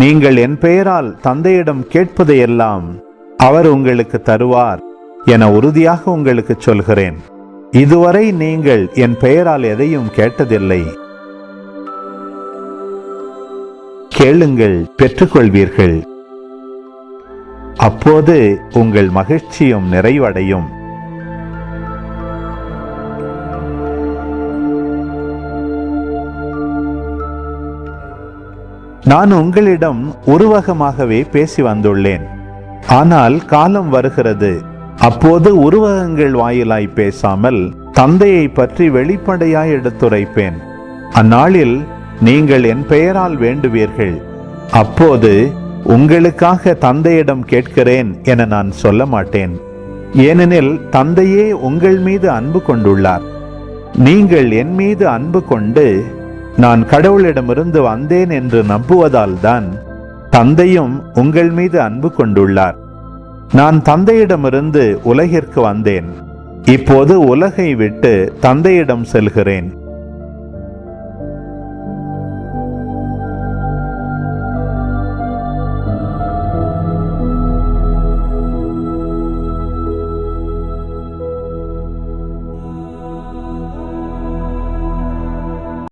நீங்கள் என் பெயரால் தந்தையிடம் கேட்பதையெல்லாம் அவர் உங்களுக்கு தருவார் என உறுதியாக உங்களுக்கு சொல்கிறேன். இதுவரை நீங்கள் என் பெயரால் எதையும் கேட்டதில்லை. கேளுங்கள், பெற்றுக்கொள்வீர்கள். அப்போது உங்கள் மகிழ்ச்சியும் நிறைவடையும். நான் உங்களிடம் உருவகமாகவே பேசி வந்துள்ளேன். ஆனால் காலம் வருகிறது, அப்போது உருவகங்கள் வாயிலாய் பேசாமல் தந்தையை பற்றி வெளிப்படையாய் எடுத்துரைப்பேன். அந்நாளில் நீங்கள் என் பெயரால் வேண்டுவீர்கள். அப்போது உங்களுக்காக தந்தையிடம் கேட்கிறேன் என நான் சொல்ல மாட்டேன். ஏனெனில் தந்தையே உங்கள் மீது அன்பு கொண்டுள்ளார். நீங்கள் என் மீது அன்பு கொண்டு நான் கடவுளிடமிருந்து வந்தேன் என்று நம்புவதால் தான் தந்தையும் உங்கள் மீது அன்பு கொண்டுள்ளார். நான் தந்தையிடமிருந்து உலகிற்கு வந்தேன். இப்போது உலகை விட்டு தந்தையிடம் செல்கிறேன்.